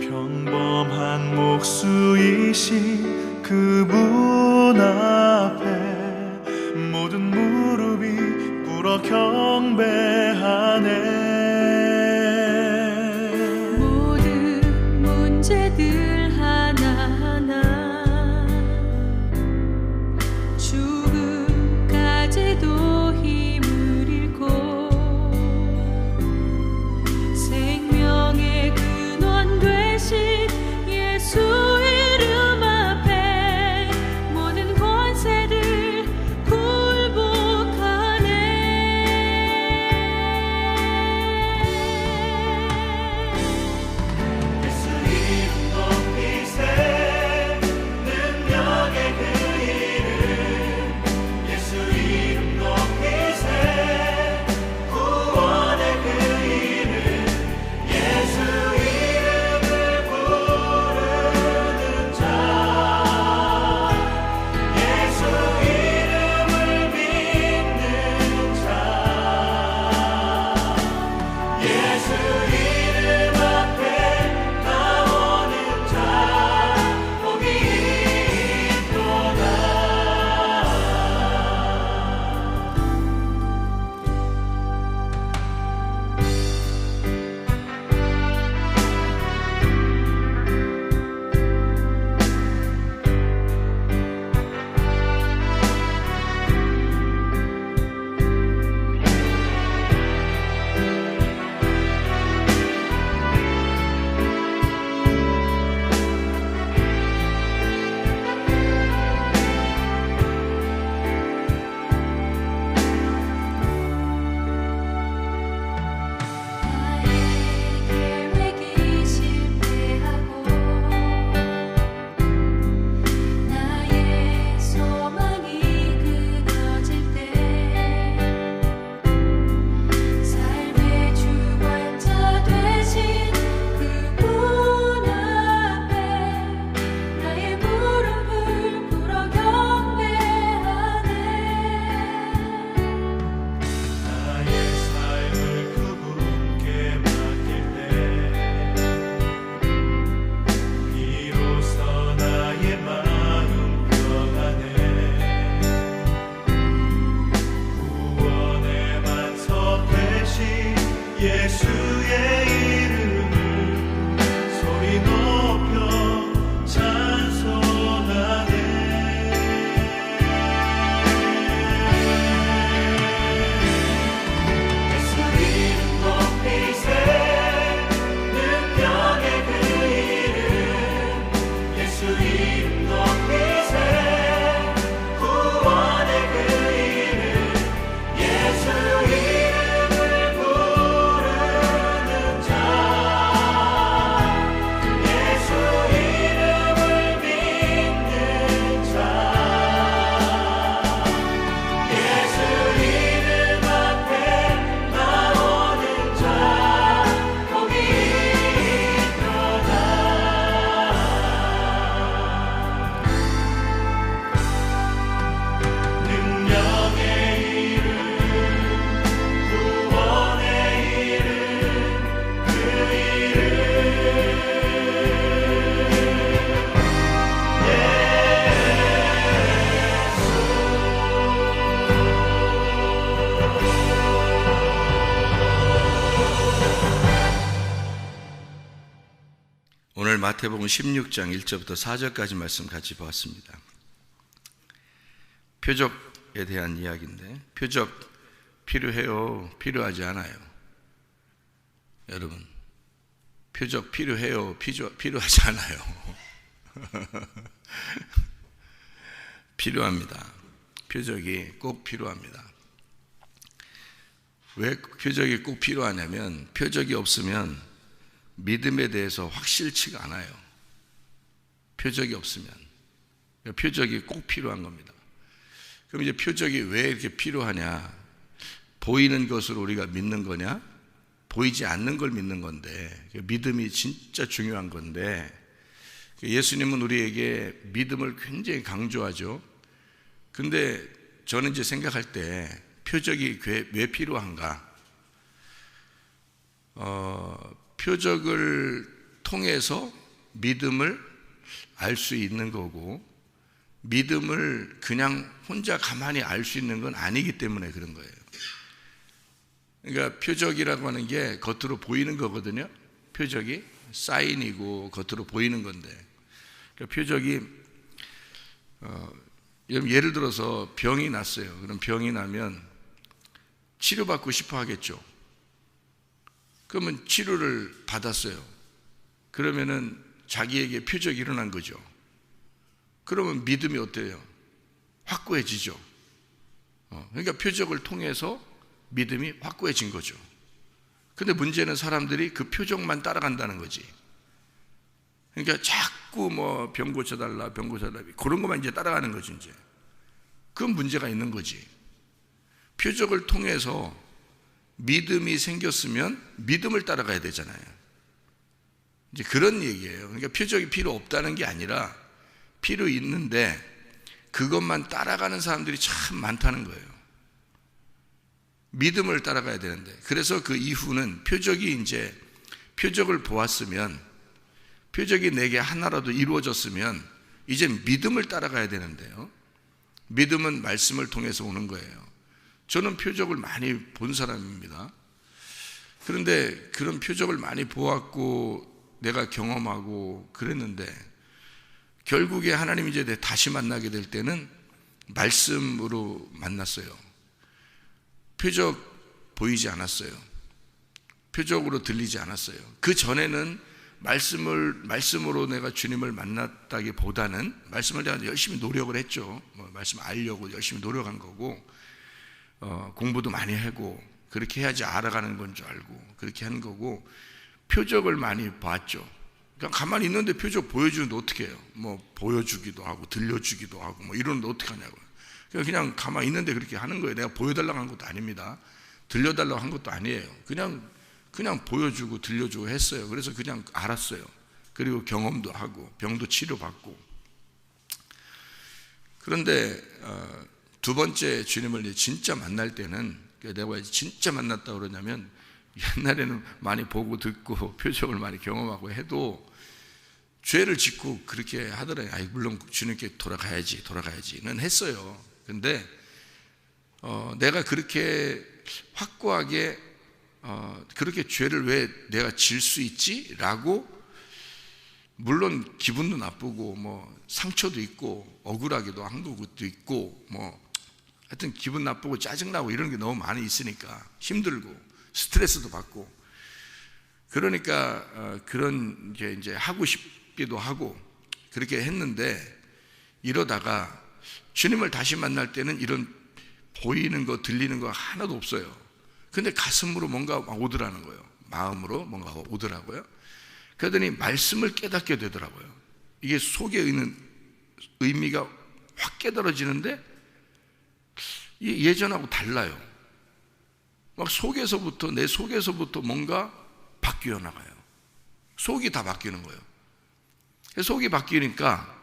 평범한 목수이신 그분 앞에 모든 무릎이 꿇어 경배하네. 모든 문제들 하나하나 죽음까지도 힘을 잃고 생명의 근원 되신 예수 이름 앞에 모든 권세들 굴복하네. 예수 이름 높이세 능력의 그 이름 예수 이름 높이세 구원의 그 이름 예수 이름을 부르는 자 예수 이름을 믿는 자 예수 이름 앞에 나오는 자 복이 있도다. 나의 계획이 실패하고 나의 소망이 끊어질 때 삶의 주관자 되신 그분 앞에 나의 무릎을 꿇어 경배하네. 나의 삶을 그분께 맡길 때 비로소 나의 마음 평안해. 구원의 만석 되신 예수의 이름을 소리 높여 찬송하네. 예수 이름 높이세 능력의 그 이름 예수 이름 높이세 구원의 그 이름 예수 이름을 부르는 자 예수 이름을 믿는 자 예수 이름 앞에 나오는 자 복이 있도다. 능력의 이름 구원의 이름 그 이름 오늘 마태복음 16장 1절부터 4절까지 말씀 같이 보았습니다. 표적에 대한 이야기인데 표적 필요해요? 필요하지 않아요? 여러분 표적 필요해요? 필요하지 않아요? 필요합니다. 표적이 꼭 필요합니다. 왜 표적이 꼭 필요하냐면 표적이 없으면 믿음에 대해서 확실치가 않아요. 표적이 없으면 표적이 꼭 필요한 겁니다. 그럼 이제 표적이 왜 이렇게 필요하냐? 보이는 것으로 우리가 믿는 거냐? 보이지 않는 걸 믿는 건데 믿음이 진짜 중요한 건데 예수님은 우리에게 믿음을 굉장히 강조하죠. 근데 저는 이제 생각할 때 표적이 왜 필요한가? 표적을 통해서 믿음을 알 수 있는 거고, 믿음을 그냥 혼자 가만히 알 수 있는 건 아니기 때문에 그런 거예요. 그러니까 표적이라고 하는 게 겉으로 보이는 거거든요. 표적이 사인이고 겉으로 보이는 건데, 그러니까 표적이 예를 들어서 병이 났어요. 그럼 병이 나면 치료받고 싶어 하겠죠. 그러면 치료를 받았어요. 그러면은 자기에게 표적이 일어난 거죠. 그러면 믿음이 어때요? 확고해지죠. 그러니까 표적을 통해서 믿음이 확고해진 거죠. 근데 문제는 사람들이 그 표적만 따라간다는 거지. 그러니까 자꾸 뭐 병 고쳐달라, 병 고쳐달라, 그런 것만 이제 따라가는 거지, 이제. 그건 문제가 있는 거지. 표적을 통해서 믿음이 생겼으면 믿음을 따라가야 되잖아요. 이제 그런 얘기예요. 그러니까 표적이 필요 없다는 게 아니라 필요 있는데 그것만 따라가는 사람들이 참 많다는 거예요. 믿음을 따라가야 되는데, 그래서 그 이후는 표적을 보았으면, 표적이 내게 하나라도 이루어졌으면 이제 믿음을 따라가야 되는데요. 믿음은 말씀을 통해서 오는 거예요. 저는 표적을 많이 본 사람입니다. 그런데 그런 표적을 많이 보았고 내가 경험하고 그랬는데, 결국에 하나님 이제 다시 만나게 될 때는 말씀으로 만났어요. 표적 보이지 않았어요. 표적으로 들리지 않았어요. 그 전에는 말씀으로 내가 주님을 만났다기보다는 말씀을 내가 열심히 노력을 했죠. 말씀 알려고 열심히 노력한 거고, 공부도 많이 하고 그렇게 해야지 알아가는 건 줄 알고 그렇게 하는 거고, 표적을 많이 봤죠. 그냥 가만히 있는데 표적 보여주는데 어떻게 해요? 뭐 보여주기도 하고 들려주기도 하고 뭐 이러는데 어떻게 하냐고요. 그냥 가만히 있는데 그렇게 하는 거예요. 내가 보여달라고 한 것도 아닙니다. 들려달라고 한 것도 아니에요. 그냥 보여주고 들려주고 했어요. 그래서 그냥 알았어요. 그리고 경험도 하고 병도 치료받고. 그런데 두 번째 주님을 진짜 만날 때는, 내가 왜 진짜 만났다고 그러냐면, 옛날에는 많이 보고 듣고 표적을 많이 경험하고 해도 죄를 짓고 그렇게 하더라고요. 물론 주님께 돌아가야지는 했어요. 근데 내가 그렇게 확고하게 그렇게 죄를 왜 내가 질 수 있지? 라고, 물론 기분도 나쁘고 뭐 상처도 있고 억울하기도 한 것도 있고 뭐 하여튼 기분 나쁘고 짜증나고 이런 게 너무 많이 있으니까 힘들고 스트레스도 받고, 그러니까 그런 게 이제 하고 싶기도 하고 그렇게 했는데, 이러다가 주님을 다시 만날 때는 이런 보이는 거 들리는 거 하나도 없어요. 근데 가슴으로 뭔가 오더라는 거예요. 마음으로 뭔가 오더라고요. 그러더니 말씀을 깨닫게 되더라고요. 이게 속에 있는 의미가 확 깨달아지는데 예전하고 달라요. 막 내 속에서부터 뭔가 바뀌어 나가요. 속이 다 바뀌는 거예요. 속이 바뀌니까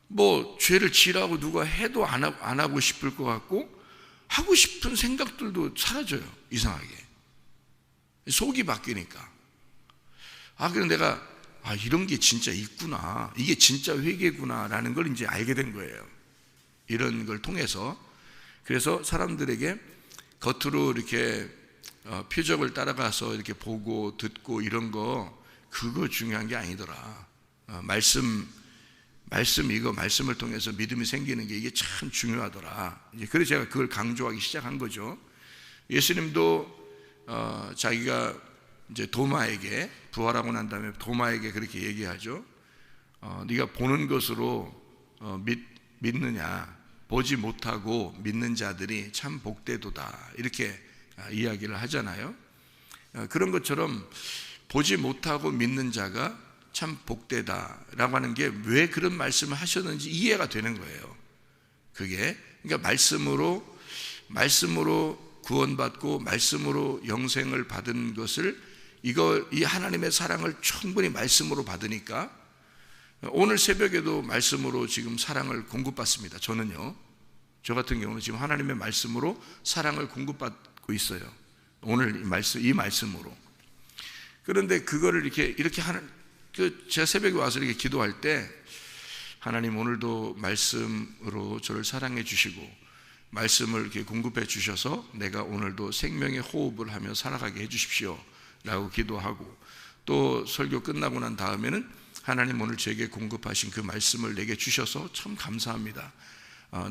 뭐 죄를 지라고 누가 해도 안 하고 싶을 것 같고, 하고 싶은 생각들도 사라져요. 이상하게. 속이 바뀌니까. 그럼 내가 이런 게 진짜 있구나, 이게 진짜 회개구나 라는 걸 이제 알게 된 거예요. 이런 걸 통해서. 그래서 사람들에게 겉으로 이렇게 표적을 따라가서 이렇게 보고 듣고 이런 거, 그거 중요한 게 아니더라. 말씀을 통해서 믿음이 생기는 게 이게 참 중요하더라. 그래서 제가 그걸 강조하기 시작한 거죠. 예수님도 자기가 이제 도마에게, 부활하고 난 다음에 도마에게 그렇게 얘기하죠. 네가 보는 것으로 믿느냐? 보지 못하고 믿는 자들이 참 복되도다. 이렇게 이야기를 하잖아요. 그런 것처럼 보지 못하고 믿는 자가 참 복되다라고 하는 게 왜 그런 말씀을 하셨는지 이해가 되는 거예요. 그게 그러니까 말씀으로 구원받고 말씀으로 영생을 받은 것을, 이 하나님의 사랑을 충분히 말씀으로 받으니까, 오늘 새벽에도 말씀으로 지금 사랑을 공급받습니다. 저 같은 경우는 지금 하나님의 말씀으로 사랑을 공급받고 있어요. 오늘 이 말씀으로. 그런데 그거를 이렇게 하는, 제가 새벽에 와서 이렇게 기도할 때, 하나님 오늘도 말씀으로 저를 사랑해 주시고 말씀을 이렇게 공급해 주셔서 내가 오늘도 생명의 호흡을 하며 살아가게 해 주십시오 라고 기도하고, 또 설교 끝나고 난 다음에는 하나님 오늘 제게 공급하신 그 말씀을 내게 주셔서 참 감사합니다.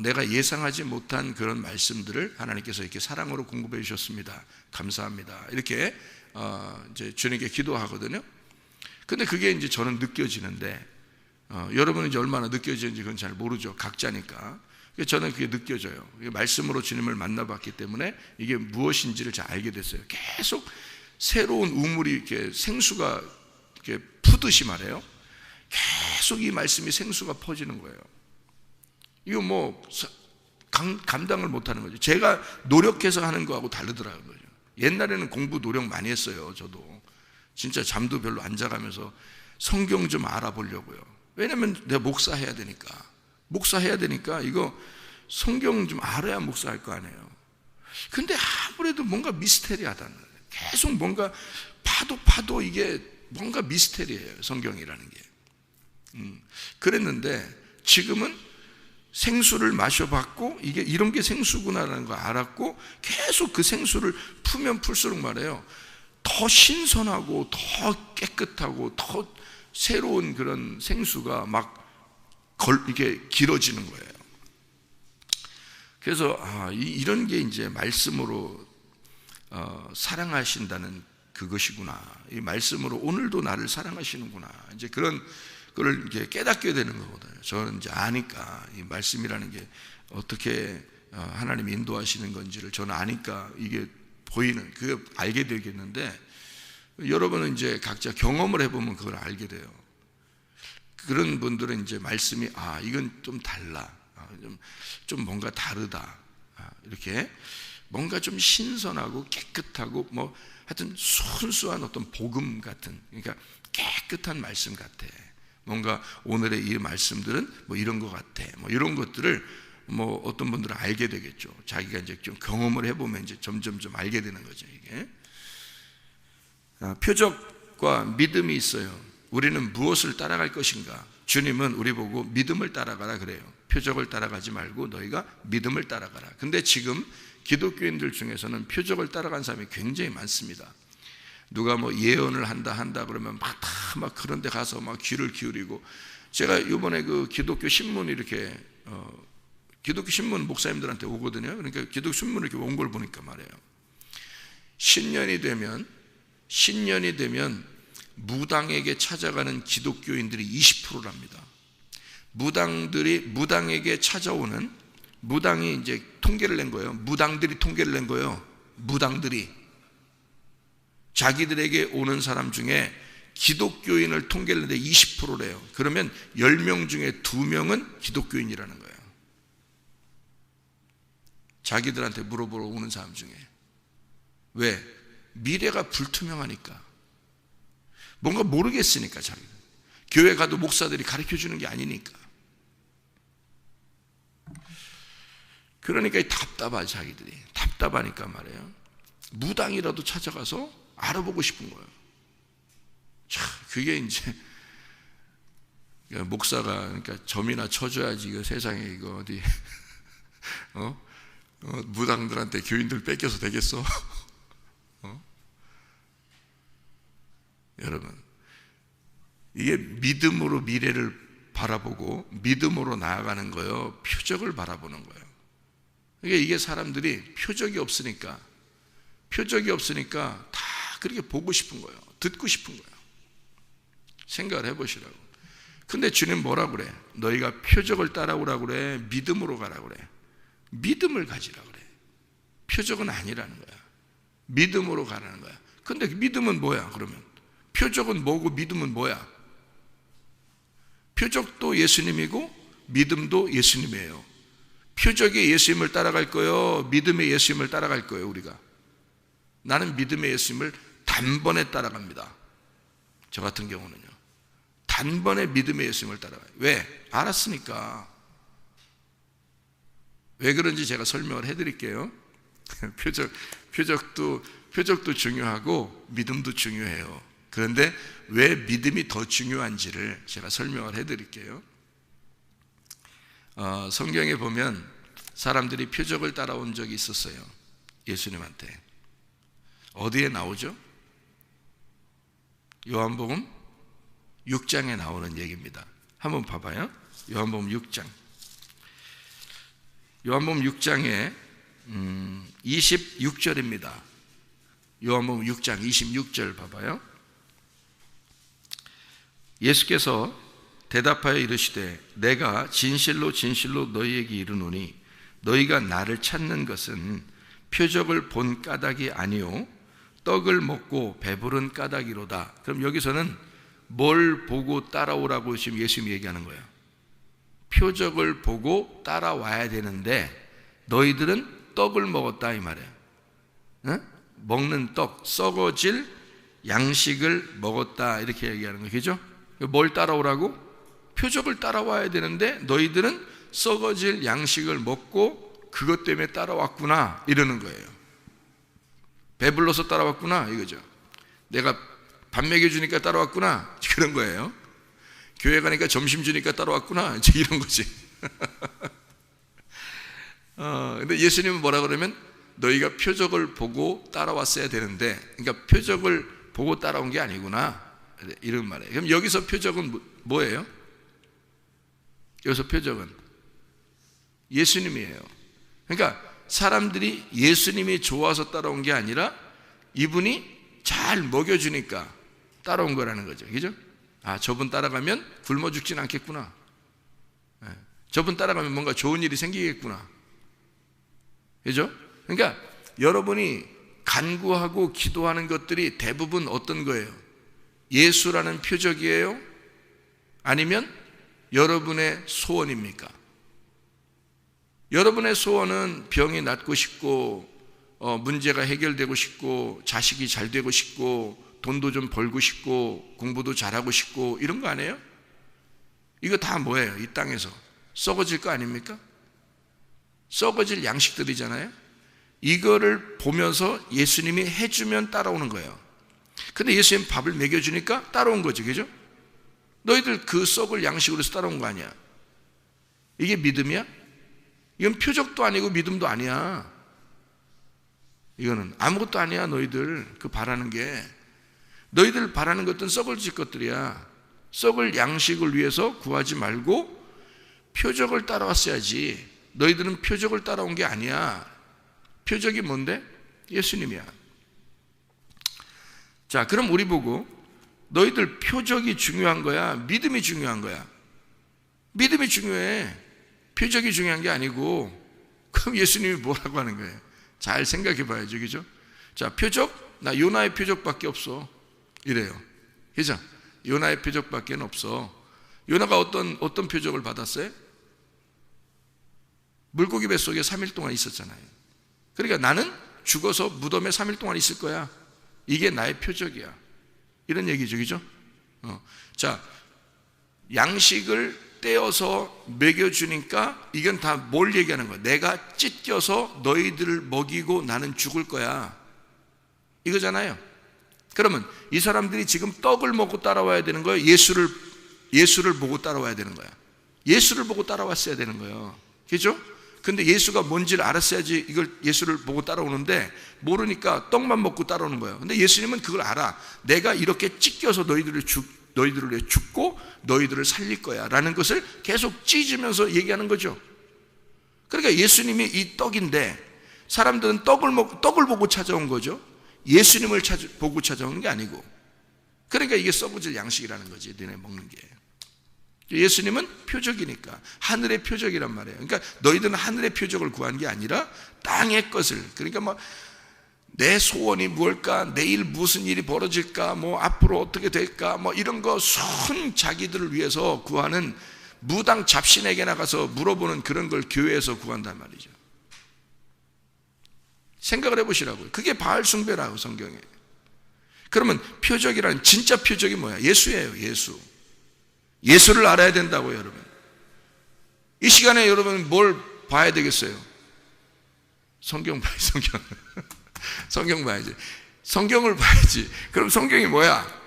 내가 예상하지 못한 그런 말씀들을 하나님께서 이렇게 사랑으로 공급해 주셨습니다. 감사합니다. 이렇게 이제 주님께 기도하거든요. 근데 그게 이제 저는 느껴지는데, 여러분은 이제 얼마나 느껴지는지 그건 잘 모르죠. 각자니까. 저는 그게 느껴져요. 말씀으로 주님을 만나봤기 때문에 이게 무엇인지를 잘 알게 됐어요. 계속 새로운 우물이 이렇게 생수가 이렇게 푸듯이 말해요. 계속 이 말씀이 생수가 퍼지는 거예요. 이거 뭐 감당을 못하는 거죠. 제가 노력해서 하는 거하고 다르더라고요. 옛날에는 공부 노력 많이 했어요. 저도 진짜 잠도 별로 안 자가면서 성경 좀 알아보려고요. 왜냐면 내가 목사해야 되니까 이거 성경 좀 알아야 목사할 거 아니에요. 근데 아무래도 뭔가 미스테리하다는 거예요. 계속 뭔가 파도 이게 뭔가 미스테리예요, 성경이라는 게. 그랬는데 지금은 생수를 마셔봤고 이게 이런 게 생수구나라는 걸 알았고, 계속 그 생수를 풀면 풀수록 말해요, 더 신선하고 더 깨끗하고 더 새로운 그런 생수가 막 이게 길어지는 거예요. 그래서 이런 게 이제 말씀으로 사랑하신다는 그것이구나. 이 말씀으로 오늘도 나를 사랑하시는구나. 이제 그런 그걸 이제 깨닫게 되는 거거든요. 저는 이제 아니까 이 말씀이라는 게 어떻게 하나님이 인도하시는 건지를 저는 아니까 이게 보이는, 그게 알게 되겠는데, 여러분은 이제 각자 경험을 해보면 그걸 알게 돼요. 그런 분들은 이제 말씀이 이건 좀 달라, 좀 뭔가 다르다, 이렇게 뭔가 좀 신선하고 깨끗하고 뭐 하여튼 순수한 어떤 복음 같은, 그러니까 깨끗한 말씀 같아. 뭔가 오늘의 이 말씀들은 뭐 이런 것 같아. 뭐 이런 것들을 뭐 어떤 분들은 알게 되겠죠. 자기가 이제 좀 경험을 해보면 이제 점점 좀 알게 되는 거죠. 이게 표적과 믿음이 있어요. 우리는 무엇을 따라갈 것인가? 주님은 우리 보고 믿음을 따라가라 그래요. 표적을 따라가지 말고 너희가 믿음을 따라가라. 근데 지금 기독교인들 중에서는 표적을 따라간 사람이 굉장히 많습니다. 누가 뭐 예언을 한다 그러면 막 그런 데 가서 막 귀를 기울이고, 제가 이번에 그 기독교 신문 이렇게 기독교 신문 목사님들한테 오거든요. 그러니까 기독교 신문을 이렇게 온 걸 보니까 말이에요, 신년이 되면 무당에게 찾아가는 기독교인들이 20%랍니다. 무당에게 찾아오는, 무당이 이제 통계를 낸 거예요. 무당들이 통계를 낸 거예요. 무당들이 자기들에게 오는 사람 중에 기독교인을 통계를 냈는데 20%래요. 그러면 10명 중에 2명은 기독교인이라는 거예요. 자기들한테 물어보러 오는 사람 중에. 왜? 미래가 불투명하니까. 뭔가 모르겠으니까. 자기 교회 가도 목사들이 가르쳐 주는 게 아니니까. 그러니까 답답하죠. 자기들이 답답하니까 말이에요, 무당이라도 찾아가서 알아보고 싶은 거예요. 참, 그게 이제 목사가 그러니까 점이나 쳐줘야지 이거 세상에 이거 어디 무당들한테 교인들 뺏겨서 되겠어? 여러분, 이게 믿음으로 미래를 바라보고 믿음으로 나아가는 거예요. 표적을 바라보는 거예요. 그러니까 이게 사람들이 표적이 없으니까 다 그렇게 보고 싶은 거예요. 듣고 싶은 거예요. 생각을 해보시라고. 근데 주님 뭐라 그래? 너희가 표적을 따라오라고 그래? 믿음으로 가라고 그래? 믿음을 가지라고 그래. 표적은 아니라는 거야. 믿음으로 가라는 거야. 근데 믿음은 뭐야 그러면? 표적은 뭐고 믿음은 뭐야? 표적도 예수님이고 믿음도 예수님이에요. 표적의 예수님을 따라갈 거예요? 믿음의 예수님을 따라갈 거예요? 우리가 나는 믿음의 예수님을 단번에 따라갑니다. 저 같은 경우는요, 단번에 믿음의 예수님을 따라가요. 왜? 알았으니까. 왜 그런지 제가 설명을 해드릴게요. 표적도 중요하고 믿음도 중요해요. 그런데 왜 믿음이 더 중요한지를 제가 설명을 해드릴게요. 성경에 보면 사람들이 표적을 따라온 적이 있었어요. 예수님한테. 어디에 나오죠? 요한복음 6장에 나오는 얘기입니다. 한번 봐봐요. 요한복음 6장. 요한복음 6장에 26절입니다. 요한복음 6장 26절 봐봐요. 예수께서 대답하여 이르시되 내가 진실로 진실로 너희에게 이르노니 너희가 나를 찾는 것은 표적을 본 까닭이 아니요 떡을 먹고 배부른 까닭이로다. 그럼 여기서는 뭘 보고 따라오라고 지금 예수님이 얘기하는 거예요. 표적을 보고 따라와야 되는데 너희들은 떡을 먹었다 이 말이에요. 응? 먹는 떡, 썩어질 양식을 먹었다 이렇게 얘기하는 거예요. 그죠? 뭘 따라오라고? 표적을 따라와야 되는데 너희들은 썩어질 양식을 먹고 그것 때문에 따라왔구나 이러는 거예요. 배불러서 따라왔구나 이거죠. 내가 밥 먹여주니까 따라왔구나 그런 거예요. 교회 가니까 점심 주니까 따라왔구나 이런 거지. 근데 예수님은 뭐라 그러면 너희가 표적을 보고 따라왔어야 되는데, 그러니까 표적을 보고 따라온 게 아니구나 이런 말이에요. 그럼 여기서 표적은 뭐예요? 여기서 표적은 예수님이에요. 그러니까 사람들이 예수님이 좋아서 따라온 게 아니라 이분이 잘 먹여주니까 따라온 거라는 거죠. 그죠? 아, 저분 따라가면 굶어 죽진 않겠구나. 저분 따라가면 뭔가 좋은 일이 생기겠구나. 그죠? 그러니까 여러분이 간구하고 기도하는 것들이 대부분 어떤 거예요? 예수라는 표적이에요? 아니면 여러분의 소원입니까? 여러분의 소원은 병이 낫고 싶고 문제가 해결되고 싶고 자식이 잘 되고 싶고 돈도 좀 벌고 싶고 공부도 잘하고 싶고 이런 거 아니에요? 이거 다 뭐예요? 이 땅에서 썩어질 거 아닙니까? 썩어질 양식들이잖아요. 이거를 보면서 예수님이 해주면 따라오는 거예요. 근데 예수님 밥을 먹여주니까 따라온 거죠. 그죠? 너희들 그 썩을 양식으로 해서 따라온 거 아니야. 이게 믿음이야? 이건 표적도 아니고 믿음도 아니야. 이거는 아무것도 아니야. 너희들 그 바라는 게, 너희들 바라는 것들은 썩을질 것들이야. 썩을 양식을 위해서 구하지 말고 표적을 따라왔어야지. 너희들은 표적을 따라온 게 아니야. 표적이 뭔데? 예수님이야. 자, 그럼 우리 보고 너희들 표적이 중요한 거야? 믿음이 중요한 거야? 믿음이 중요해. 표적이 중요한 게 아니고. 그럼 예수님이 뭐라고 하는 거예요? 잘 생각해 봐야죠. 그죠? 자, 표적? 나 요나의 표적밖에 없어. 이래요. 그죠? 요나의 표적밖에 없어. 요나가 어떤 표적을 받았어요? 물고기 뱃속에 3일 동안 있었잖아요. 그러니까 나는 죽어서 무덤에 3일 동안 있을 거야. 이게 나의 표적이야. 이런 얘기죠. 그죠? 자, 양식을 떼어서 먹여주니까 이건 다 뭘 얘기하는 거야? 내가 찢겨서 너희들을 먹이고 나는 죽을 거야. 이거잖아요. 그러면 이 사람들이 지금 떡을 먹고 따라와야 되는 거예요? 예수를 보고 따라와야 되는 거야? 예수를 보고 따라왔어야 되는 거예요. 그죠? 근데 예수가 뭔지를 알았어야지 이걸 예수를 보고 따라오는데 모르니까 떡만 먹고 따라오는 거예요. 근데 예수님은 그걸 알아. 내가 이렇게 찢겨서 너희들을 위해 죽고 너희들을 살릴 거야 라는 것을 계속 찢으면서 얘기하는 거죠. 그러니까 예수님이 이 떡인데 사람들은 떡을 보고 찾아온 거죠. 예수님을 보고 찾아오는 게 아니고. 그러니까 이게 썩어질 양식이라는 거지. 너네 먹는 게. 예수님은 표적이니까 하늘의 표적이란 말이에요. 그러니까 너희들은 하늘의 표적을 구한 게 아니라 땅의 것을, 그러니까 뭐 내 소원이 뭘까, 내일 무슨 일이 벌어질까, 뭐 앞으로 어떻게 될까, 뭐 이런 거 순 자기들을 위해서 구하는 무당 잡신에게 나가서 물어보는 그런 걸 교회에서 구한단 말이죠. 생각을 해보시라고요. 그게 바알 숭배라고 성경에. 그러면 표적이라는 진짜 표적이 뭐야? 예수예요. 예수를 알아야 된다고요, 여러분. 이 시간에 여러분 뭘 봐야 되겠어요? 성경 봐야지. 성경을 봐야지. 그럼 성경이 뭐야?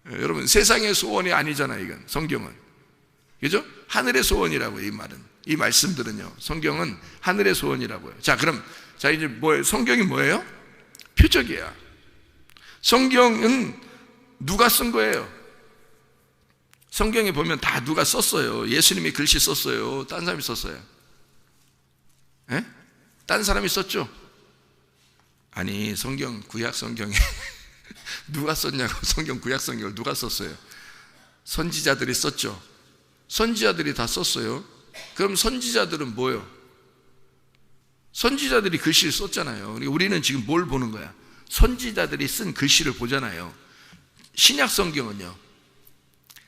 여러분, 세상의 소원이 아니잖아요. 이건 성경은, 그죠? 하늘의 소원이라고. 이 말은, 이 말씀들은요, 성경은 하늘의 소원이라고요. 자, 그럼 자 이제 뭐예요? 성경이 뭐예요? 표적이야. 성경은 누가 쓴 거예요? 성경에 보면 다 누가 썼어요. 예수님이 글씨 썼어요? 딴 사람이 썼어요? 예? 딴 사람이 썼죠? 아니, 성경, 구약 성경에 누가 썼냐고. 성경 구약 성경을 누가 썼어요? 선지자들이 썼죠. 선지자들이 다 썼어요. 그럼 선지자들은 뭐예요? 선지자들이 글씨를 썼잖아요. 우리는 지금 뭘 보는 거야? 선지자들이 쓴 글씨를 보잖아요. 신약 성경은요,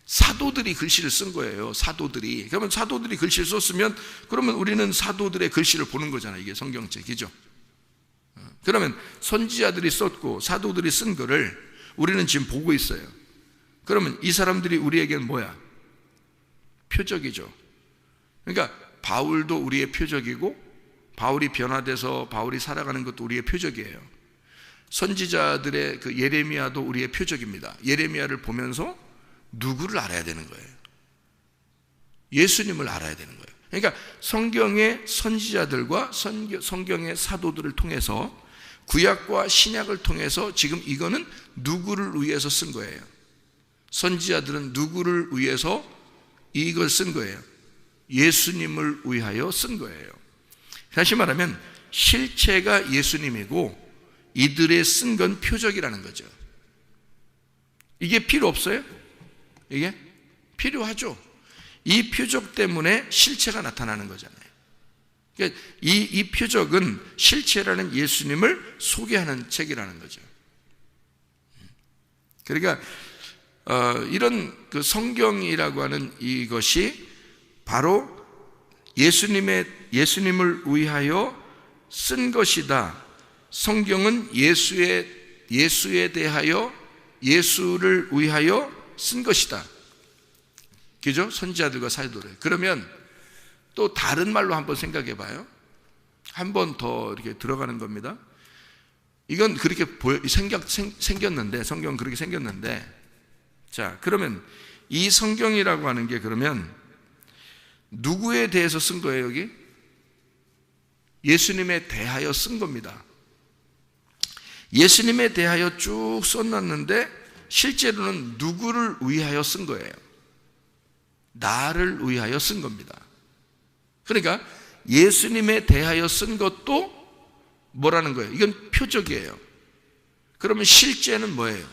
사도들이 글씨를 쓴 거예요. 사도들이. 그러면 사도들이 글씨를 썼으면, 그러면 우리는 사도들의 글씨를 보는 거잖아요. 이게 성경책이죠. 그러면 선지자들이 썼고 사도들이 쓴 거를 우리는 지금 보고 있어요. 그러면 이 사람들이 우리에게는 뭐야? 표적이죠. 그러니까 바울도 우리의 표적이고, 바울이 변화돼서 바울이 살아가는 것도 우리의 표적이에요. 선지자들의 그 예레미야도 우리의 표적입니다. 예레미야를 보면서 누구를 알아야 되는 거예요? 예수님을 알아야 되는 거예요. 그러니까 성경의 선지자들과 성경의 사도들을 통해서, 구약과 신약을 통해서 지금 이거는 누구를 위해서 쓴 거예요? 선지자들은 누구를 위해서 이걸 쓴 거예요? 예수님을 위하여 쓴 거예요. 다시 말하면 실체가 예수님이고 이들의 쓴 건 표적이라는 거죠. 이게 필요 없어요? 이게 필요하죠. 이 표적 때문에 실체가 나타나는 거잖아요. 그러니까 이 표적은 실체라는 예수님을 소개하는 책이라는 거죠. 그러니까 이런 그 성경이라고 하는 이것이 바로 예수님을 위하여 쓴 것이다. 성경은 예수에 대하여, 예수를 위하여 쓴 것이다. 그죠? 선지자들과 사도들. 그러면 또 다른 말로 한번 생각해 봐요. 한 번 더 이렇게 들어가는 겁니다. 이건 그렇게 생겼는데, 성경은 그렇게 생겼는데, 자, 그러면 이 성경이라고 하는 게 그러면 누구에 대해서 쓴 거예요, 여기? 예수님에 대하여 쓴 겁니다. 예수님에 대하여 쭉 써놨는데 실제로는 누구를 위하여 쓴 거예요? 나를 위하여 쓴 겁니다. 그러니까 예수님에 대하여 쓴 것도 뭐라는 거예요? 이건 표적이에요. 그러면 실제는 뭐예요?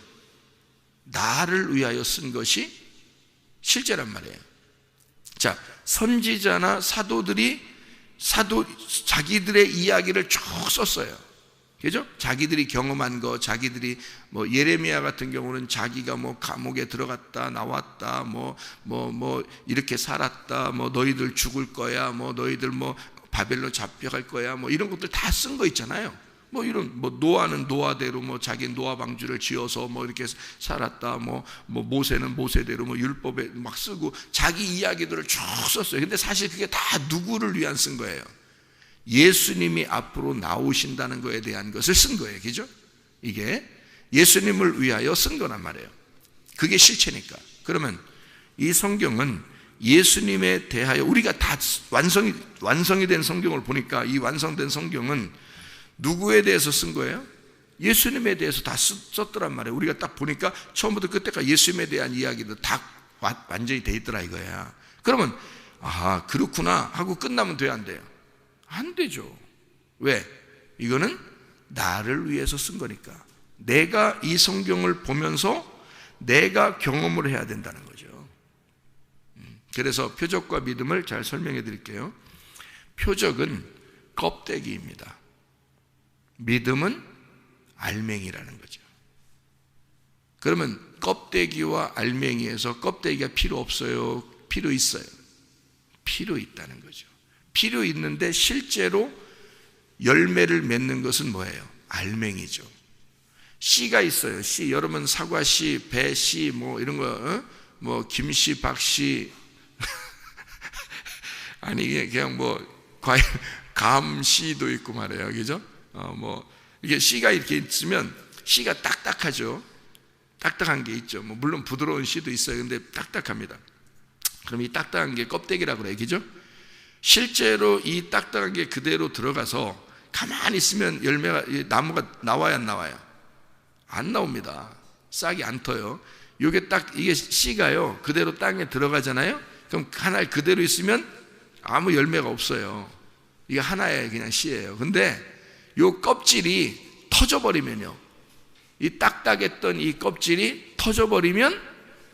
나를 위하여 쓴 것이 실제란 말이에요. 자, 선지자나 사도들이 자기들의 이야기를 쭉 썼어요. 그죠? 자기들이 경험한 거, 자기들이 뭐 예레미야 같은 경우는 자기가 뭐 감옥에 들어갔다 나왔다, 뭐 이렇게 살았다, 뭐 너희들 죽을 거야, 뭐 너희들 뭐 바벨론 잡혀갈 거야, 뭐 이런 것들 다 쓴 거 있잖아요. 뭐 이런, 뭐 노아는 노아대로 뭐 자기 노아 방주를 지어서 뭐 이렇게 살았다, 뭐 모세는 모세대로 뭐 율법에 막 쓰고 자기 이야기들을 쭉 썼어요. 근데 사실 그게 다 누구를 위한 쓴 거예요? 예수님이 앞으로 나오신다는 것에 대한 것을 쓴 거예요. 그죠? 이게 예수님을 위하여 쓴 거란 말이에요. 그게 실체니까. 그러면 이 성경은 예수님에 대하여, 우리가 다 완성이 된 성경을 보니까 이 완성된 성경은 누구에 대해서 쓴 거예요? 예수님에 대해서 다 썼더란 말이에요. 우리가 딱 보니까 처음부터 끝까지 예수님에 대한 이야기도 다 완전히 돼 있더라 이거야. 그러면 아, 그렇구나 하고 끝나면 돼요, 안 돼요? 안 되죠. 왜? 이거는 나를 위해서 쓴 거니까. 내가 이 성경을 보면서 내가 경험을 해야 된다는 거죠. 그래서 표적과 믿음을 잘 설명해 드릴게요. 표적은 껍데기입니다. 믿음은 알맹이라는 거죠. 그러면 껍데기와 알맹이에서 껍데기가 필요 없어요? 필요 있어요? 필요 있다는 거죠. 필요 있는데 실제로 열매를 맺는 것은 뭐예요? 알맹이죠. 씨가 있어요. 씨, 여러분 사과씨, 배씨, 뭐 이런 거, 뭐 김씨, 박씨, 아니 그냥 뭐 과일, 감씨도 있고 말이에요, 그죠? 뭐 이게 씨가 이렇게 있으면 씨가 딱딱하죠. 딱딱한 게 있죠. 뭐 물론 부드러운 씨도 있어요. 근데 딱딱합니다. 그럼 이 딱딱한 게 껍데기라고 그래요. 그죠? 실제로 이 딱딱한 게 그대로 들어가서 가만히 있으면 열매가, 나무가 나와야 안 나와요? 안 나옵니다. 싹이 안 터요. 이게 씨가요, 그대로 땅에 들어가잖아요? 그럼 하나 그대로 있으면 아무 열매가 없어요. 이게 하나의 그냥 씨예요. 근데 요 껍질이 터져버리면요, 이 딱딱했던 이 껍질이 터져버리면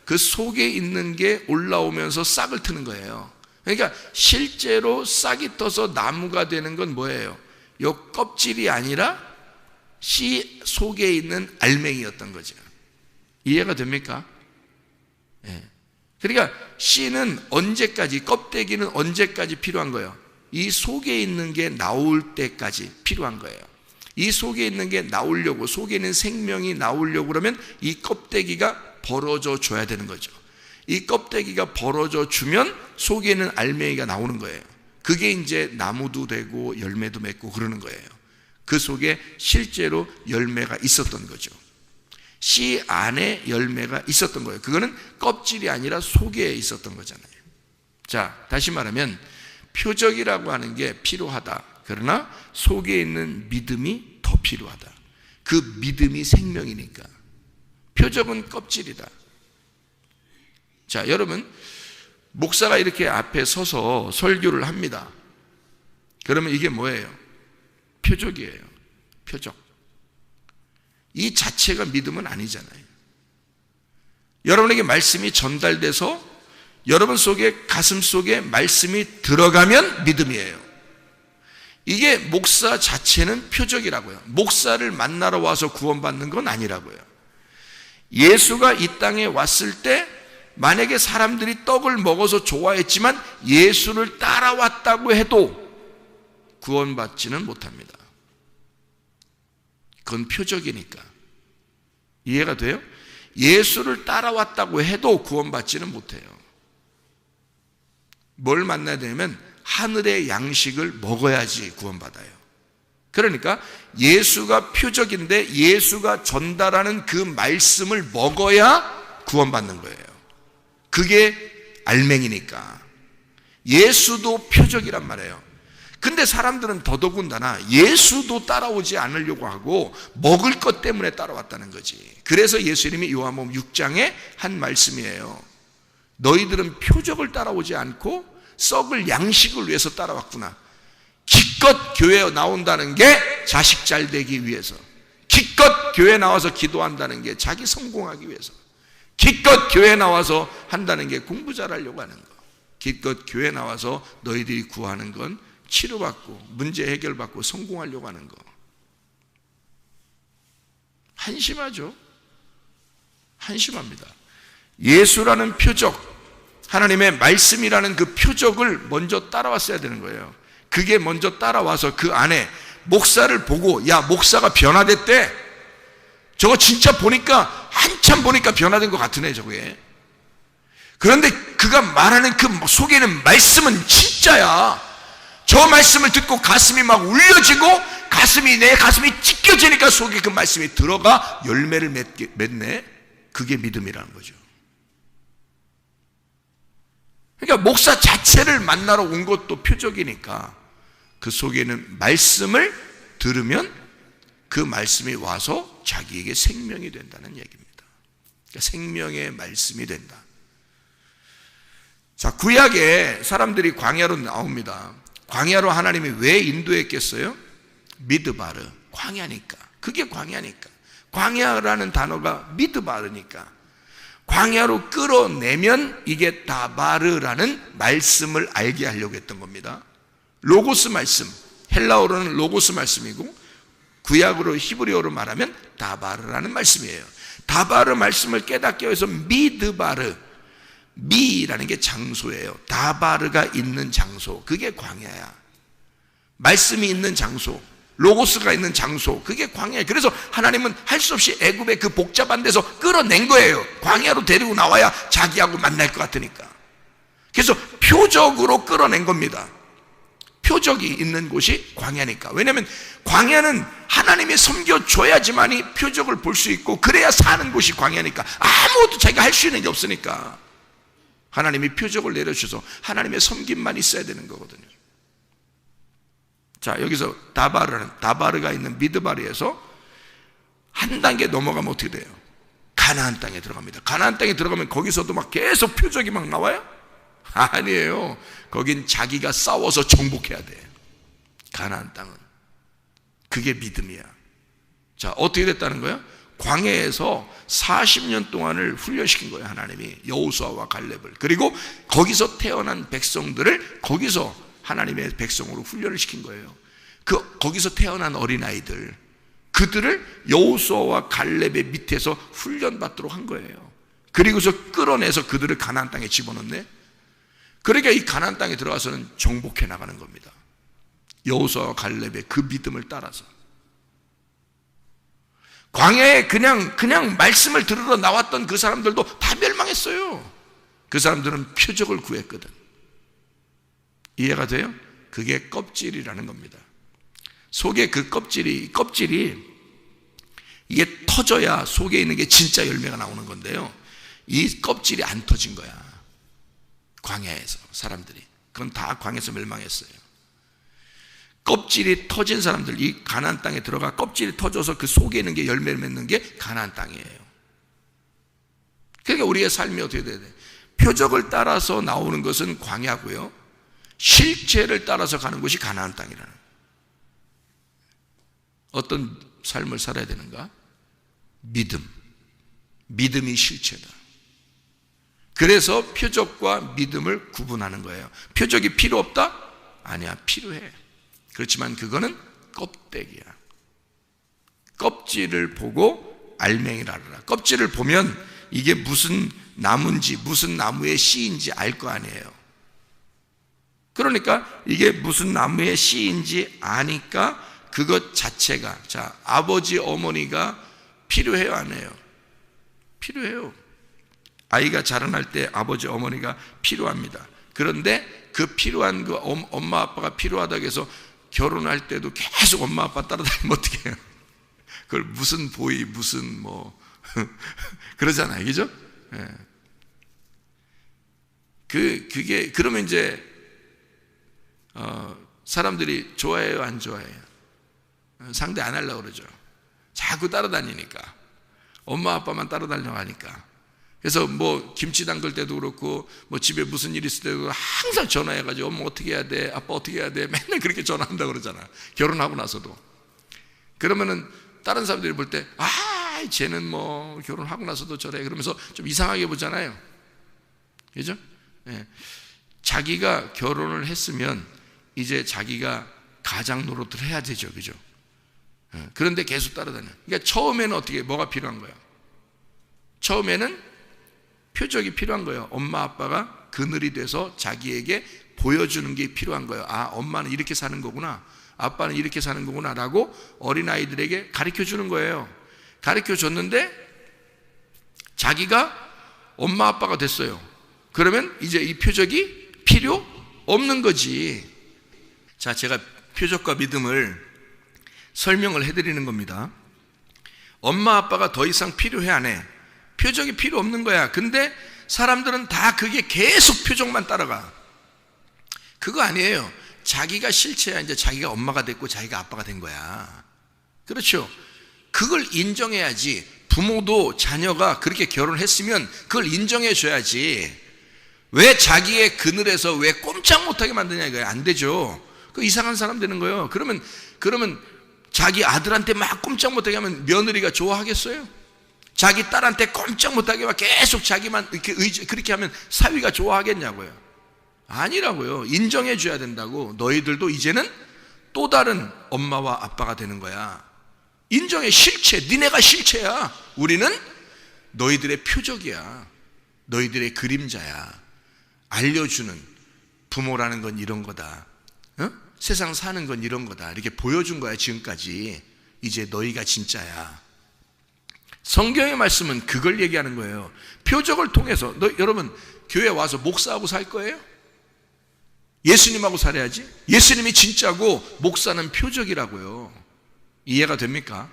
그 속에 있는 게 올라오면서 싹을 트는 거예요. 그러니까 실제로 싹이 떠서 나무가 되는 건 뭐예요? 요 껍질이 아니라 씨 속에 있는 알맹이였던 거죠. 이해가 됩니까? 예. 그러니까 씨는 언제까지, 껍데기는 언제까지 필요한 거예요? 이 속에 있는 게 나올 때까지 필요한 거예요. 이 속에 있는 게 나오려고, 속에 있는 생명이 나오려고 그러면 이 껍데기가 벌어져 줘야 되는 거죠. 이 껍데기가 벌어져 주면 속에 있는 알맹이가 나오는 거예요. 그게 이제 나무도 되고 열매도 맺고 그러는 거예요. 그 속에 실제로 열매가 있었던 거죠. 씨 안에 열매가 있었던 거예요. 그거는 껍질이 아니라 속에 있었던 거잖아요. 자, 다시 말하면 표적이라고 하는 게 필요하다. 그러나 속에 있는 믿음이 더 필요하다. 그 믿음이 생명이니까. 표적은 껍질이다. 자, 여러분, 목사가 이렇게 앞에 서서 설교를 합니다. 그러면 이게 뭐예요? 표적이에요. 표적. 이 자체가 믿음은 아니잖아요. 여러분에게 말씀이 전달돼서 여러분 속에, 가슴 속에 말씀이 들어가면 믿음이에요. 이게 목사 자체는 표적이라고요. 목사를 만나러 와서 구원받는 건 아니라고요. 예수가 이 땅에 왔을 때 만약에 사람들이 떡을 먹어서 좋아했지만 예수를 따라왔다고 해도 구원받지는 못합니다. 그건 표적이니까. 이해가 돼요? 예수를 따라왔다고 해도 구원받지는 못해요. 뭘 만나야 되냐면 하늘의 양식을 먹어야지 구원받아요. 그러니까 예수가 표적인데 예수가 전달하는 그 말씀을 먹어야 구원받는 거예요. 그게 알맹이니까. 예수도 표적이란 말이에요. 근데 사람들은 더더군다나 예수도 따라오지 않으려고 하고 먹을 것 때문에 따라왔다는 거지. 그래서 예수님이 요한복음 6장에 한 말씀이에요. 너희들은 표적을 따라오지 않고 썩을 양식을 위해서 따라왔구나. 기껏 교회에 나온다는 게 자식 잘 되기 위해서, 기껏 교회에 나와서 기도한다는 게 자기 성공하기 위해서, 기껏 교회에 나와서 한다는 게 공부 잘하려고 하는 거, 기껏 교회에 나와서 너희들이 구하는 건 치료받고 문제 해결받고 성공하려고 하는 거. 한심하죠? 한심합니다. 예수라는 표적, 하나님의 말씀이라는 그 표적을 먼저 따라왔어야 되는 거예요. 그게 먼저 따라와서 그 안에 목사를 보고, 야, 목사가 변화됐대. 저거 진짜 보니까, 한참 보니까 변화된 것 같으네, 저게. 그런데 그가 말하는 그 속에는 말씀은 진짜야. 저 말씀을 듣고 가슴이 막 울려지고 내 가슴이 찢겨지니까 속에 그 말씀이 들어가 열매를 맺네. 그게 믿음이라는 거죠. 그러니까 목사 자체를 만나러 온 것도 표적이니까 그 속에는 말씀을 들으면 그 말씀이 와서 자기에게 생명이 된다는 얘기입니다. 그러니까 생명의 말씀이 된다. 자, 구약에 사람들이 광야로 나옵니다. 광야로 하나님이 왜 인도했겠어요? 미드바르, 광야니까. 그게 광야니까. 광야라는 단어가 미드바르니까. 광야로 끌어내면 이게 다바르라는 말씀을 알게 하려고 했던 겁니다. 로고스 말씀, 헬라어로는 로고스 말씀이고 구약으로 히브리어로 말하면 다바르라는 말씀이에요. 다바르 말씀을 깨닫게 해서 미드바르, 미라는 게 장소예요. 다바르가 있는 장소, 그게 광야야. 말씀이 있는 장소, 로고스가 있는 장소, 그게 광야예요. 그래서 하나님은 할 수 없이 애굽의 그 복잡한 데서 끌어낸 거예요. 광야로 데리고 나와야 자기하고 만날 것 같으니까. 그래서 표적으로 끌어낸 겁니다. 표적이 있는 곳이 광야니까. 왜냐하면 광야는 하나님이 섬겨줘야지만이 표적을 볼 수 있고, 그래야 사는 곳이 광야니까. 아무것도 자기가 할 수 있는 게 없으니까 하나님이 표적을 내려주셔서 하나님의 섬김만 있어야 되는 거거든요. 자, 여기서 다바르가 있는 미드바리에서 한 단계 넘어가면 어떻게 돼요? 가나안 땅에 들어갑니다. 가나안 땅에 들어가면 거기서도 막 계속 표적이 막 나와요? 아니에요. 거긴 자기가 싸워서 정복해야 돼. 가나안 땅은. 그게 믿음이야. 자, 어떻게 됐다는 거야? 광야에서 40년 동안을 훈련시킨 거예요, 하나님이. 여호수아와 갈렙을. 그리고 거기서 태어난 백성들을 거기서 하나님의 백성으로 훈련을 시킨 거예요. 거기서 태어난 어린아이들, 그들을 여호수아와 갈렙의 밑에서 훈련받도록 한 거예요. 그리고서 끌어내서 그들을 가나안 땅에 집어넣네. 그러니까 이 가나안 땅에 들어가서는 정복해 나가는 겁니다. 여호수아와 갈렙의 그 믿음을 따라서. 광야에 그냥 말씀을 들으러 나왔던 그 사람들도 다 멸망했어요. 그 사람들은 표적을 구했거든. 이해가 돼요? 그게 껍질이라는 겁니다. 속에 그 껍질이 이게 터져야 속에 있는 게 진짜 열매가 나오는 건데요, 이 껍질이 안 터진 거야. 광야에서 사람들이. 그건 다 광야에서 멸망했어요. 껍질이 터진 사람들, 이 가나안 땅에 들어가 껍질이 터져서 그 속에 있는 게 열매를 맺는 게 가나안 땅이에요. 그러니까 우리의 삶이 어떻게 돼야 돼? 표적을 따라서 나오는 것은 광야고요, 실체를 따라서 가는 것이 가나안 땅이라는 거예요. 어떤 삶을 살아야 되는가? 믿음이 실체다. 그래서 표적과 믿음을 구분하는 거예요. 표적이 필요 없다? 아니야, 필요해. 그렇지만 그거는 껍데기야. 껍질을 보고 알맹이를 알아라. 껍질을 보면 이게 무슨 나무인지, 무슨 나무의 씨인지 알 거 아니에요. 그러니까 이게 무슨 나무의 씨인지 아니까 그것 자체가, 자, 아버지 어머니가 필요해요, 안 해요? 필요해요. 아이가 자라날 때 아버지 어머니가 필요합니다. 그런데 그 필요한 그 엄마 아빠가 필요하다고 해서 결혼할 때도 계속 엄마 아빠 따라다니면 어떻게 해요? 그걸 무슨 보이, 무슨 뭐 그러잖아요, 그죠? 예. 그게 그러면 이제 사람들이 좋아해요, 안 좋아해요? 상대 안 하려고 그러죠. 자꾸 따라다니니까. 엄마 아빠만 따라다니려고 하니까. 그래서 뭐 김치 담글 때도 그렇고, 뭐 집에 무슨 일 있을 때도 항상 전화해가지고 엄마 어떻게 해야 돼, 아빠 어떻게 해야 돼, 맨날 그렇게 전화한다고 그러잖아. 결혼하고 나서도. 그러면은 다른 사람들이 볼 때, 쟤는 뭐 결혼하고 나서도 저래, 그러면서 좀 이상하게 보잖아요. 그죠? 예. 자기가 결혼을 했으면 이제 자기가 가장 노릇을 해야 되죠, 그죠? 예. 그런데 계속 따라다녀. 그러니까 처음에는 어떻게, 뭐가 필요한 거야? 처음에는 표적이 필요한 거예요. 엄마 아빠가 그늘이 돼서 자기에게 보여주는 게 필요한 거예요. 아, 엄마는 이렇게 사는 거구나, 아빠는 이렇게 사는 거구나 라고 어린아이들에게 가르쳐 주는 거예요. 가르쳐 줬는데 자기가 엄마 아빠가 됐어요. 그러면 이제 이 표적이 필요 없는 거지. 자, 제가 표적과 믿음을 설명을 해드리는 겁니다. 엄마 아빠가 더 이상 필요해 안 해? 표적이 필요 없는 거야. 근데 사람들은 다 그게 계속 표적만 따라가. 그거 아니에요. 자기가 실체야. 이제 자기가 엄마가 됐고 자기가 아빠가 된 거야. 그렇죠? 그걸 인정해야지. 부모도 자녀가 그렇게 결혼했으면 그걸 인정해 줘야지. 왜 자기의 그늘에서 왜 꼼짝 못하게 만드냐 이거예요. 안 되죠. 그 이상한 사람 되는 거예요. 그러면 자기 아들한테 막 꼼짝 못하게 하면 며느리가 좋아하겠어요? 자기 딸한테 꼼짝 못하게 막 계속 자기만 이렇게 그렇게 하면 사위가 좋아하겠냐고요? 아니라고요. 인정해 줘야 된다고. 너희들도 이제는 또 다른 엄마와 아빠가 되는 거야. 인정해. 실체. 니네가 실체야. 우리는 너희들의 표적이야. 너희들의 그림자야. 알려주는, 부모라는 건 이런 거다, 세상 사는 건 이런 거다, 이렇게 보여준 거야 지금까지. 이제 너희가 진짜야. 성경의 말씀은 그걸 얘기하는 거예요. 표적을 통해서. 여러분 교회 와서 목사하고 살 거예요? 예수님하고 살아야지. 예수님이 진짜고 목사는 표적이라고요. 이해가 됩니까?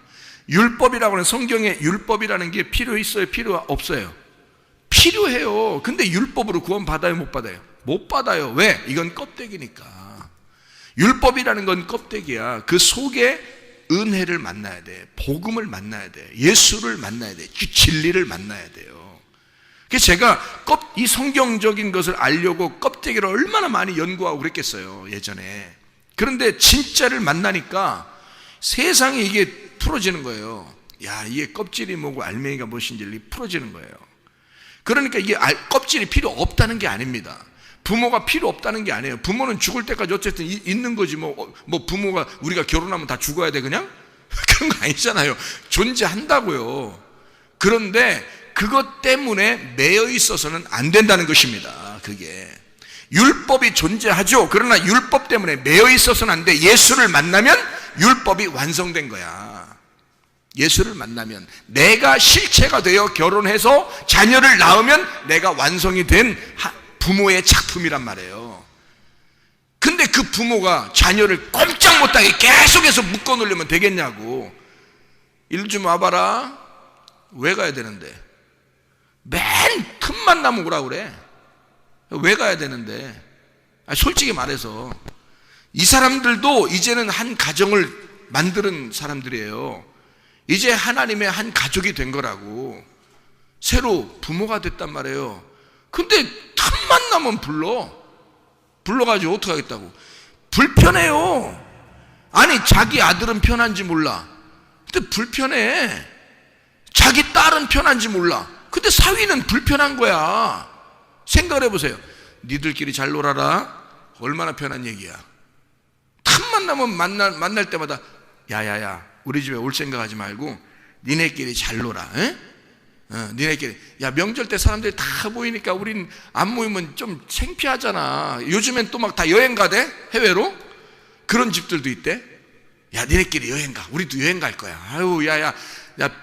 율법이라고 하는, 성경에 율법이라는 게 필요 있어요? 필요 없어요? 필요해요. 근데 율법으로 구원 받아요? 못 받아요? 못 받아요. 왜? 이건 껍데기니까. 율법이라는 건 껍데기야. 그 속에 은혜를 만나야 돼. 복음을 만나야 돼. 예수를 만나야 돼. 진리를 만나야 돼요. 그래서 제가 이 성경적인 것을 알려고 껍데기를 얼마나 많이 연구하고 그랬겠어요, 예전에. 그런데 진짜를 만나니까 세상에 이게 풀어지는 거예요. 야, 이게 껍질이 뭐고 알맹이가 무엇인지 풀어지는 거예요. 그러니까 이게 껍질이 필요 없다는 게 아닙니다. 부모가 필요 없다는 게 아니에요. 부모는 죽을 때까지 어쨌든 있는 거지. 뭐 부모가 우리가 결혼하면 다 죽어야 돼 그냥? 그런 거 아니잖아요. 존재한다고요. 그런데 그것 때문에 매여 있어서는 안 된다는 것입니다. 그게 율법이 존재하죠. 그러나 율법 때문에 매여 있어서는 안 돼. 예수를 만나면 율법이 완성된 거야. 예수를 만나면 내가 실체가 되어 결혼해서 자녀를 낳으면 내가 완성이 된 부모의 작품이란 말이에요. 근데 그 부모가 자녀를 꼼짝 못하게 계속해서 묶어놓으려면 되겠냐고. 일 좀 와봐라. 왜 가야 되는데? 맨 틈만 나면 오라 그래. 왜 가야 되는데? 솔직히 말해서 이 사람들도 이제는 한 가정을 만드는 사람들이에요. 이제 하나님의 한 가족이 된 거라고. 새로 부모가 됐단 말이에요. 근데 틈만 나면 불러가지고 어떻게 하겠다고. 불편해요. 아니, 자기 아들은 편한지 몰라. 근데 불편해. 자기 딸은 편한지 몰라. 근데 사위는 불편한 거야. 생각을 해보세요. 니들끼리 잘 놀아라. 얼마나 편한 얘기야. 틈만 나면 만날 때마다 야야야, 우리 집에 올 생각하지 말고 니네끼리 잘 놀아. 에? 니네끼리. 야, 명절 때 사람들이 다 모이니까 우린 안 모이면 좀 창피하잖아. 요즘엔 또 막 다 여행 가대, 해외로. 그런 집들도 있대. 야, 니네끼리 여행 가. 우리도 여행 갈 거야. 아유, 야,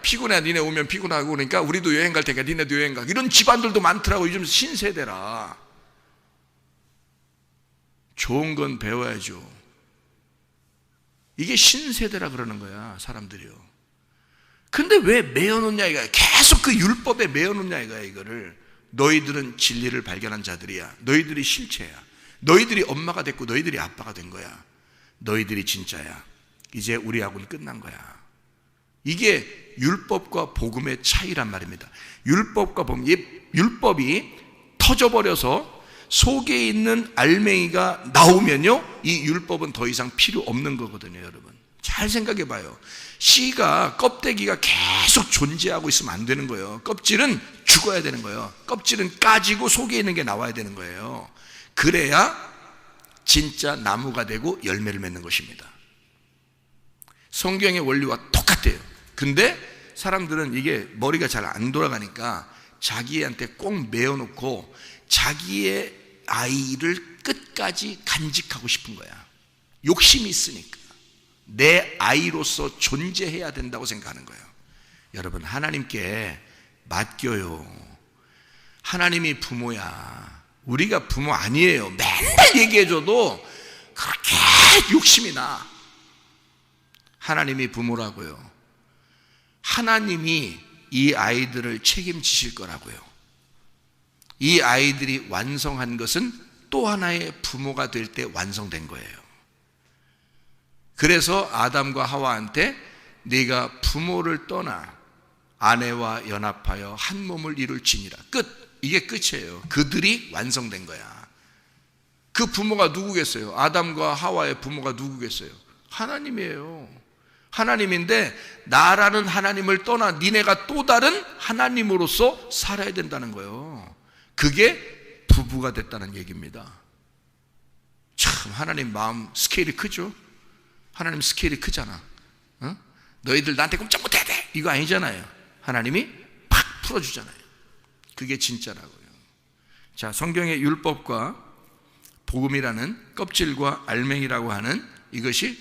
피곤해. 니네 오면 피곤하고 그러니까 우리도 여행 갈 테니까 니네도 여행 가. 이런 집안들도 많더라고. 요즘 신세대라. 좋은 건 배워야죠. 이게 신세대라 그러는 거야, 사람들이요. 근데 왜 매어놓냐 이거야. 계속 그 율법에 매어놓냐 이거야. 이거를. 너희들은 진리를 발견한 자들이야. 너희들이 실체야. 너희들이 엄마가 됐고 너희들이 아빠가 된 거야. 너희들이 진짜야. 이제 우리하고는 끝난 거야. 이게 율법과 복음의 차이란 말입니다. 율법과 복음, 율법이 터져버려서 속에 있는 알맹이가 나오면요, 이 율법은 더 이상 필요 없는 거거든요. 여러분 잘 생각해 봐요. 씨가, 껍데기가 계속 존재하고 있으면 안 되는 거예요. 껍질은 죽어야 되는 거예요. 껍질은 까지고 속에 있는 게 나와야 되는 거예요. 그래야 진짜 나무가 되고 열매를 맺는 것입니다. 성경의 원리와 똑같아요. 근데 사람들은 이게 머리가 잘 안 돌아가니까 자기한테 꼭 메어놓고 자기의 아이를 끝까지 간직하고 싶은 거야. 욕심이 있으니까. 내 아이로서 존재해야 된다고 생각하는 거예요. 여러분, 하나님께 맡겨요. 하나님이 부모야. 우리가 부모 아니에요. 맨날 얘기해줘도 그렇게 욕심이 나. 하나님이 부모라고요. 하나님이 이 아이들을 책임지실 거라고요. 이 아이들이 완성한 것은 또 하나의 부모가 될 때 완성된 거예요. 그래서 아담과 하와한테 네가 부모를 떠나 아내와 연합하여 한 몸을 이룰지니라. 끝. 이게 끝이에요. 그들이 완성된 거야. 그 부모가 누구겠어요? 아담과 하와의 부모가 누구겠어요? 하나님이에요. 하나님인데 나라는 하나님을 떠나 니네가 또 다른 하나님으로서 살아야 된다는 거예요. 그게 부부가 됐다는 얘기입니다. 참, 하나님 마음 스케일이 크죠? 하나님 스케일이 크잖아. 어? 너희들 나한테 꼼짝 못해야 돼, 이거 아니잖아요. 하나님이 팍 풀어주잖아요. 그게 진짜라고요. 자, 성경의 율법과 복음이라는 껍질과 알맹이라고 하는 이것이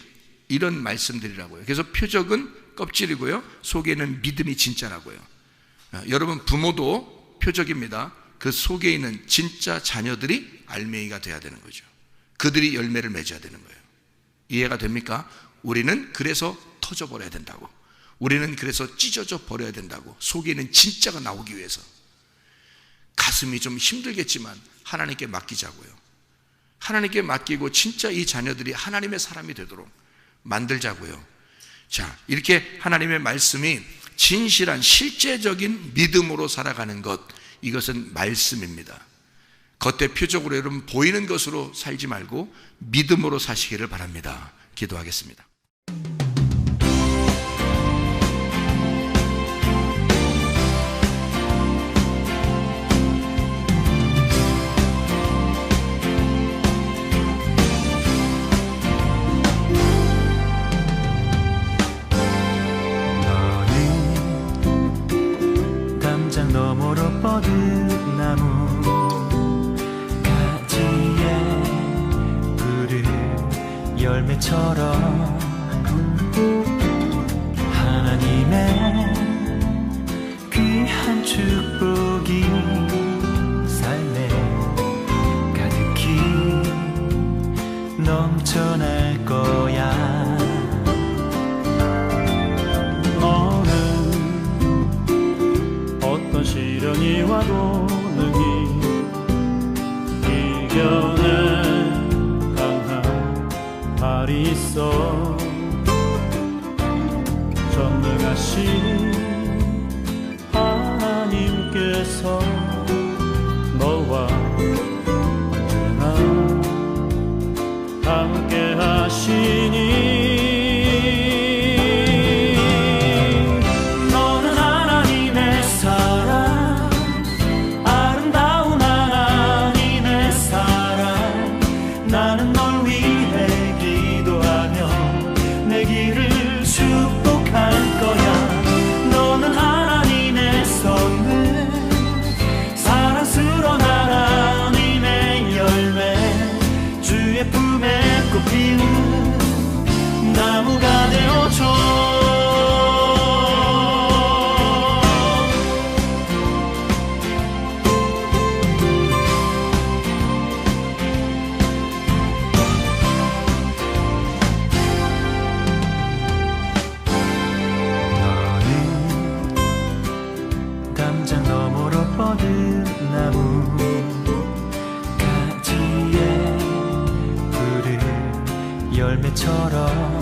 이런 말씀들이라고요. 그래서 표적은 껍질이고요, 속에는 믿음이 진짜라고요. 여러분, 부모도 표적입니다. 그 속에 있는 진짜 자녀들이 알맹이가 돼야 되는 거죠. 그들이 열매를 맺어야 되는 거예요. 이해가 됩니까? 우리는 그래서 터져버려야 된다고. 우리는 그래서 찢어져 버려야 된다고. 속에 있는 진짜가 나오기 위해서. 가슴이 좀 힘들겠지만 하나님께 맡기자고요. 하나님께 맡기고 진짜 이 자녀들이 하나님의 사람이 되도록 만들자고요. 자, 이렇게 하나님의 말씀이 진실한 실제적인 믿음으로 살아가는 것, 이것은 말씀입니다. 겉에 표적으로 여러분 보이는 것으로 살지 말고 믿음으로 사시기를 바랍니다. 기도하겠습니다. 너머로 뻗은 나무 가지에 푸른 열매처럼 하나님의 귀한 축복이 삶에 가득히 넘쳐날 거야. 시련이 와도 능히 이겨낼 강한 발이 있어. 전능하신 하나님께서 너와 언제나 함께 하시니 나무가 되어줘. 너는 담장 너머로 뻗은 나무 가지에 푸른 열매처럼